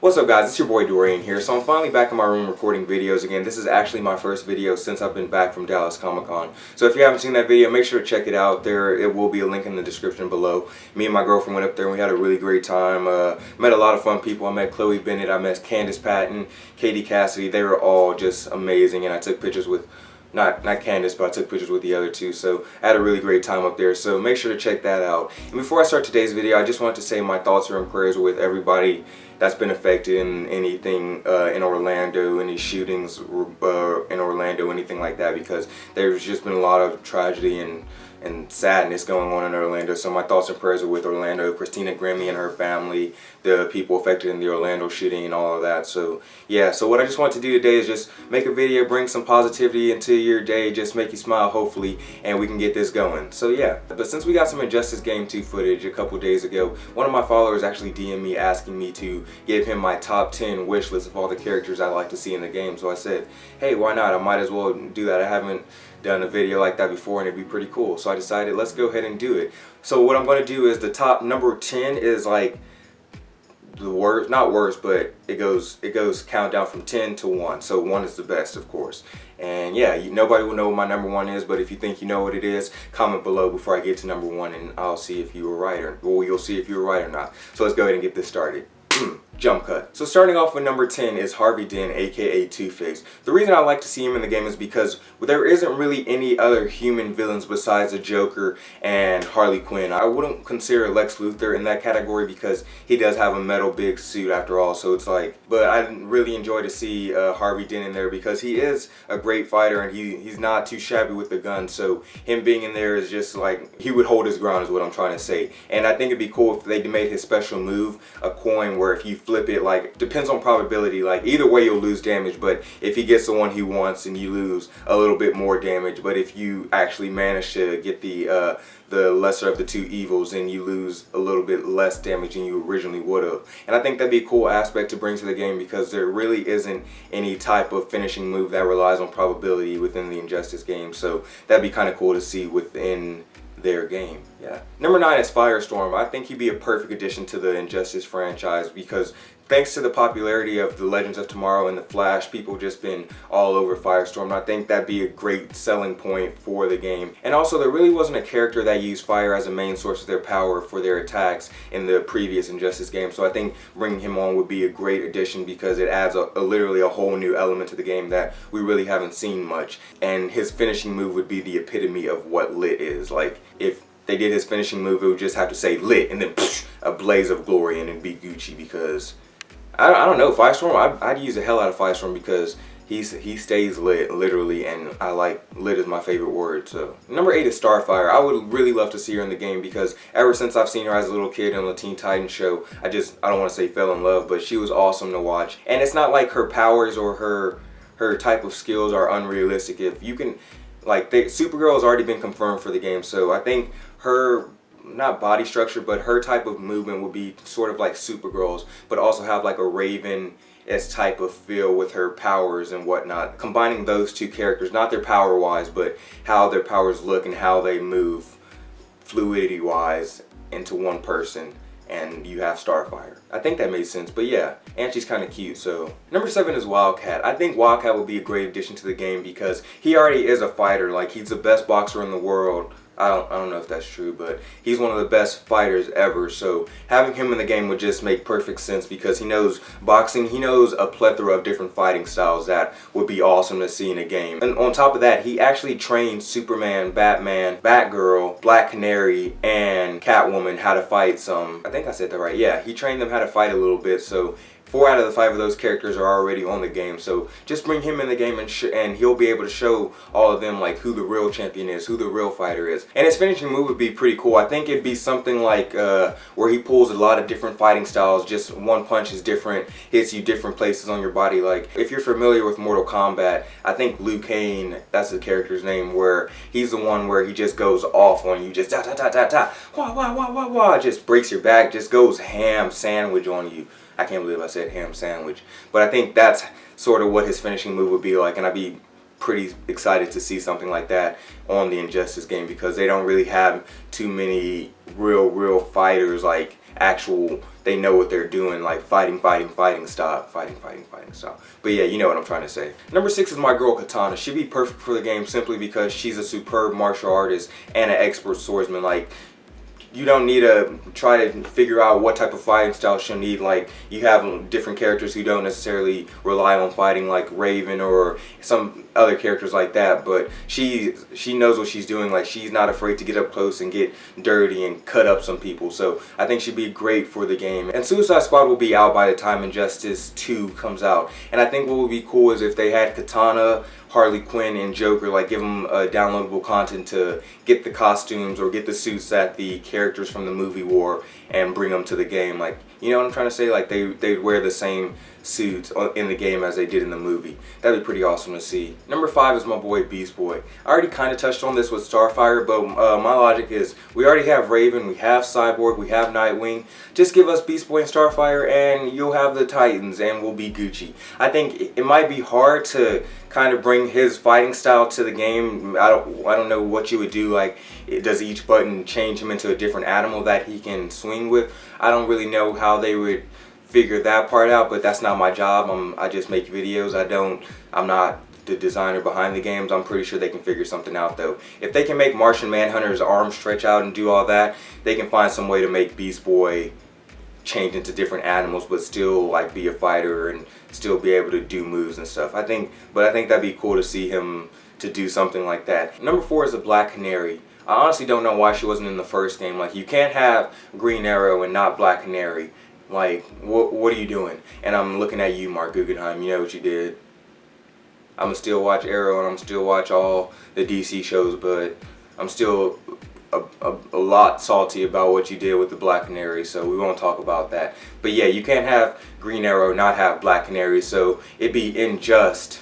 What's up guys, it's your boy Dorian here. So I'm finally back in my room recording videos again. This is actually my first video since I've been back from Dallas Comic Con. So if you haven't seen that video, make sure to check it out. It will be a link in the description below. Me and my girlfriend went up there and we had a really great time. Met a lot of fun people. I met Chloe Bennett, I met Candace Patton, Katie Cassidy. They were all just amazing, and I took pictures with not Candace, but I took pictures with the other two, so I had a really great time up there, so make sure to check that out. And before I start today's video, I just wanted to say my thoughts and prayers with everybody that's been affected in anything in Orlando, any shootings in Orlando, anything like that, because there's just been a lot of tragedy and sadness going on in Orlando. So my thoughts and prayers are with Orlando, Christina Grimmie and her family, the people affected in the Orlando shooting and all of that. So yeah, so what I just want to do today is just make a video, bring some positivity into your day, just make you smile hopefully, and we can get this going. So yeah, but since we got some Injustice Game 2 footage a couple days ago, one of my followers actually DM'd me asking me to give him my top 10 wish list of all the characters I'd like to see in the game. So I said, hey, why not? I might as well do that. I haven't done a video like that before and it'd be pretty cool. So I decided let's go ahead and do it. So what I'm going to do is the top number 10 is like the worst, not worst, but it goes countdown from 10 to 1. So 1 is the best, of course. And yeah, nobody will know what my number 1 is, but if you think you know what it is, comment below before I get to number 1 and I'll see if you were right you'll see if you were right or not. So let's go ahead and get this started. Jump cut. So starting off with number 10 is Harvey Dent, aka Two-Face. The reason I like to see him in the game is because there isn't really any other human villains besides the Joker and Harley Quinn. I wouldn't consider Lex Luthor in that category because he does have a metal big suit after all, so it's like, but I really enjoy to see Harvey Dent in there because he is a great fighter and he's not too shabby with the gun, so him being in there is just like, he would hold his ground is what I'm trying to say. And I think it'd be cool if they made his special move a coin where if you flip it, like, depends on probability, like either way you'll lose damage, but if he gets the one he wants and you lose a little bit more damage, but if you actually manage to get the lesser of the two evils, then you lose a little bit less damage than you originally would have. And I think that'd be a cool aspect to bring to the game because there really isn't any type of finishing move that relies on probability within the Injustice game, so that'd be kind of cool to see within their game. Yeah. Number 9 is Firestorm. I think he'd be a perfect addition to the Injustice franchise because thanks to the popularity of the Legends of Tomorrow and the Flash, people just been all over Firestorm, and I think that'd be a great selling point for the game. And also, there really wasn't a character that used fire as a main source of their power for their attacks in the previous Injustice game, so I think bringing him on would be a great addition because it adds literally a whole new element to the game that we really haven't seen much. And his finishing move would be the epitome of what lit is. Like, if they did his finishing move, it would just have to say lit and then psh, a blaze of glory and it'd be Gucci because I don't know, Firestorm, I'd use the hell out of Firestorm because he stays lit, literally, and I like, lit is my favorite word. So number 8 is Starfire. I would really love to see her in the game because ever since I've seen her as a little kid on the Teen Titans show, I don't want to say fell in love, but she was awesome to watch. And it's not like her powers or her type of skills are unrealistic. If you can, like, Supergirl has already been confirmed for the game, so I think her, not body structure, but her type of movement would be sort of like Supergirl's, but also have like a Raven-esque type of feel with her powers and whatnot. Combining those two characters, not their power-wise, but how their powers look and how they move fluidity-wise into one person, and you have Starfire. I think that made sense, but yeah, and she's kind of cute. So number 7 is Wildcat. I think Wildcat would be a great addition to the game because he already is a fighter. Like, he's the best boxer in the world. I don't know if that's true, but he's one of the best fighters ever, so having him in the game would just make perfect sense because he knows boxing, he knows a plethora of different fighting styles that would be awesome to see in a game. And on top of that, he actually trained Superman, Batman, Batgirl, Black Canary, and Catwoman how to fight some, I think I said that right, yeah, he trained them how to fight a little bit, so 4 out of the 5 of those characters are already on the game, so just bring him in the game and he'll be able to show all of them like who the real champion is, who the real fighter is. And his finishing move would be pretty cool. I think it'd be something like where he pulls a lot of different fighting styles, just one punch is different, hits you different places on your body. Like, if you're familiar with Mortal Kombat, I think Liu Kang, that's the character's name, where he's the one where he just goes off on you, just ta ta ta ta ta, wah wah wah wah wah, just breaks your back, just goes ham sandwich on you. I can't believe I said ham sandwich. But I think that's sort of what his finishing move would be like, and I'd be pretty excited to see something like that on the Injustice game because they don't really have too many real fighters, like actual they know what they're doing, like fighting style. But yeah, you know what I'm trying to say. Number 6 is my girl Katana. She'd be perfect for the game simply because she's a superb martial artist and an expert swordsman. Like, you don't need to try to figure out what type of fighting style she'll need. Like, you have different characters who don't necessarily rely on fighting, like Raven or some other characters like that, but she knows what she's doing. Like, she's not afraid to get up close and get dirty and cut up some people. So I think she'd be great for the game. And Suicide Squad will be out by the time Injustice 2 comes out. And I think what would be cool is if they had Katana, Harley Quinn, and Joker, like give them downloadable content to get the costumes or get the suits that the characters from the movie wore and bring them to the game. Like, you know what I'm trying to say? Like, they'd wear the same suits in the game as they did in the movie. That'd be pretty awesome to see. Number 5 is my boy Beast Boy. I already kind of touched on this with Starfire, but my logic is we already have Raven, we have Cyborg, we have Nightwing. Just give us Beast Boy and Starfire and you'll have the Titans and we'll be Gucci. I think it might be hard to kind of bring his fighting style to the game. I don't know what you would do. Like, does each button change him into a different animal that he can swing with? I don't really know how they would figure that part out, but that's not my job. I just make videos. I'm not the designer behind the games. I'm pretty sure they can figure something out though. If they can make Martian Manhunter's arms stretch out and do all that, they can find some way to make Beast Boy change into different animals but still like be a fighter and still be able to do moves and stuff. I think that'd be cool to see him to do something like that. Number 4 is the Black Canary. I honestly don't know why she wasn't in the first game. Like, you can't have Green Arrow and not Black Canary. Like, what are you doing? And I'm looking at you, Mark Guggenheim. You know what you did. I'm gonna still watch Arrow and I'm still watch all the DC shows, but I'm still a lot salty about what you did with the Black Canary, so we won't talk about that. But yeah, you can't have Green Arrow not have Black Canary, so it'd be unjust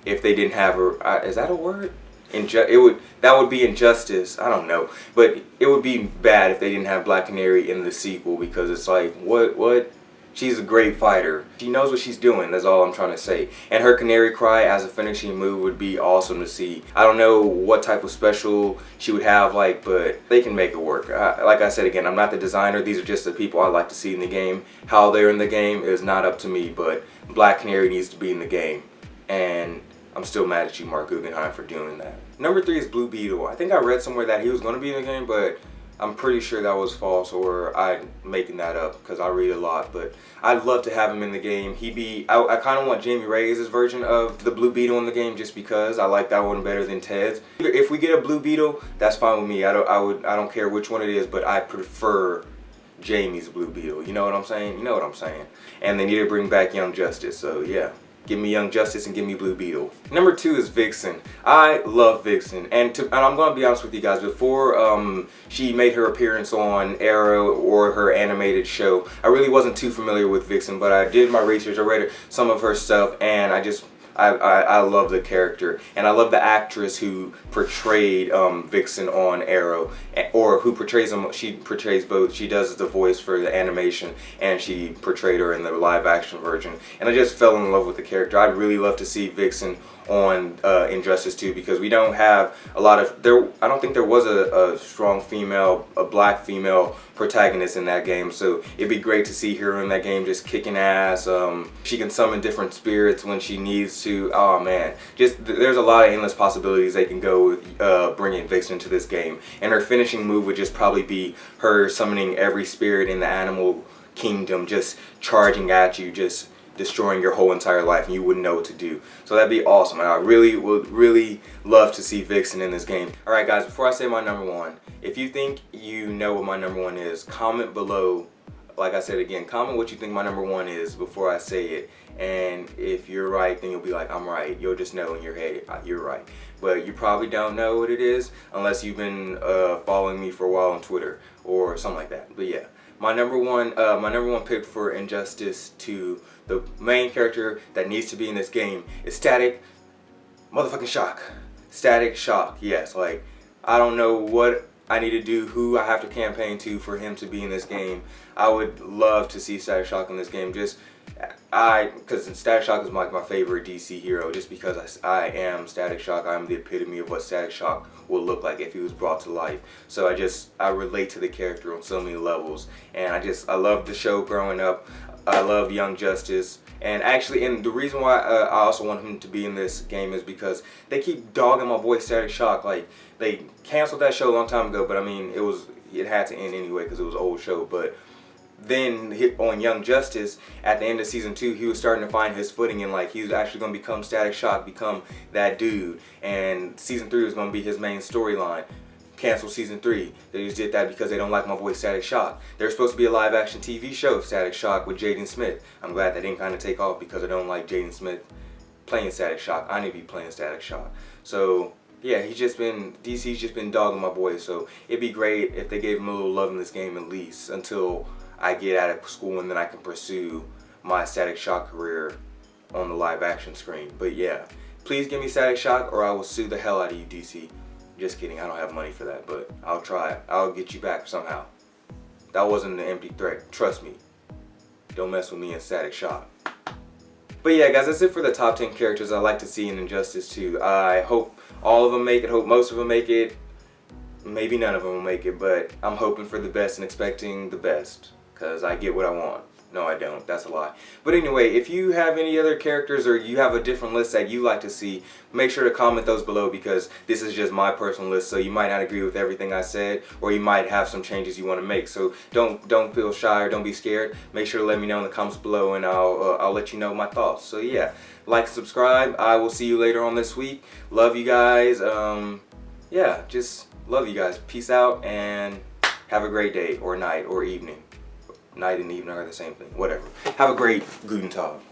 if they didn't have her. Is that a word? That would be injustice. I don't know, but it would be bad if they didn't have Black Canary in the sequel, because it's like, what? She's a great fighter. She knows what she's doing, that's all I'm trying to say. And her Canary Cry as a finishing move would be awesome to see. I don't know what type of special she would have, like, but they can make it work. Like I said again, I'm not the designer. These are just the people I like to see in the game. How they're in the game is not up to me, but Black Canary needs to be in the game. And I'm still mad at you, Mark Guggenheim, for doing that. Number 3 is Blue Beetle. I think I read somewhere that he was going to be in the game, but I'm pretty sure that was false, or I'm making that up because I read a lot. But I'd love to have him in the game. I kind of want Jamie Reyes' version of the Blue Beetle in the game, just because I like that one better than Ted's. If we get a Blue Beetle, that's fine with me. I don't care which one it is, but I prefer Jamie's Blue Beetle. You know what I'm saying? You know what I'm saying. And they need to bring back Young Justice. So yeah. Give me Young Justice and give me Blue Beetle. Number 2 is Vixen. I love Vixen, and I'm going to be honest with you guys. Before she made her appearance on Arrow or her animated show, I really wasn't too familiar with Vixen, but I did my research. I read some of her stuff, and I love the character, and I love the actress who portrayed Vixen on Arrow, or who portrays him. She portrays both. She does the voice for the animation, and she portrayed her in the live action version. And I just fell in love with the character. I'd really love to see Vixen on Injustice 2, because we don't have a lot of I don't think there was a strong female, a black female protagonist in that game, so it'd be great to see her in that game just kicking ass. She can summon different spirits when she needs to. Oh man, just there's a lot of endless possibilities they can go with bringing Vixen to this game, and her finishing move would just probably be her summoning every spirit in the animal kingdom, just charging at you, just destroying your whole entire life, and you wouldn't know what to do. So that'd be awesome, and I would really love to see Vixen in this game. Alright guys, before I say my number 1, if you think you know what my number 1 is, comment below. Like I said again, comment what you think my number 1 is before I say it, and if you're right, then you'll be like, I'm right. You'll just know in your head, you're right. But you probably don't know what it is unless you've been following me for a while on Twitter or something like that. But yeah, my number one pick for Injustice 2, the main character that needs to be in this game, is Static motherfucking Shock. Static Shock, yes. Like, I don't know what I need to do, who I have to campaign to for him to be in this game. I would love to see Static Shock in this game. Just because Static Shock is like my favorite DC hero, just because I am Static Shock. I'm the epitome of what Static Shock would look like if he was brought to life. So I relate to the character on so many levels, and I love the show growing up. I love Young Justice, and the reason why I also want him to be in this game is because they keep dogging my boy Static Shock. Like, they canceled that show a long time ago, but I mean it had to end anyway because it was an old show. But then on Young Justice, at the end of season 2, he was starting to find his footing, and like he was actually going to become Static Shock, become that dude. And season 3 was going to be his main storyline. Cancel season 3. They just did that because they don't like my boy Static Shock. There's supposed to be a live action TV show of Static Shock with Jaden Smith. I'm glad that didn't kind of take off because I don't like Jaden Smith playing Static Shock. I need to be playing Static Shock. So yeah, DC's just been dogging my boy. So it'd be great if they gave him a little love in this game at least until I get out of school, and then I can pursue my Static Shock career on the live action screen. But yeah, please give me Static Shock or I will sue the hell out of you, DC. Just kidding, I don't have money for that, but I'll try it. I'll get you back somehow. That wasn't an empty threat, trust me. Don't mess with me and Static Shock. But yeah, guys, that's it for the top 10 characters I like to see in Injustice 2. I hope all of them make it, hope most of them make it. Maybe none of them will make it, but I'm hoping for the best and expecting the best. Because I get what I want. No, I don't. That's a lie. But anyway, if you have any other characters or you have a different list that you like to see, make sure to comment those below because this is just my personal list. So you might not agree with everything I said, or you might have some changes you want to make. So don't feel shy or don't be scared. Make sure to let me know in the comments below, and I'll let you know my thoughts. So yeah, like, subscribe. I will see you later on this week. Love you guys. Yeah, just love you guys. Peace out and have a great day or night or evening. Night and evening are the same thing. Whatever. Have a great Guten Tag.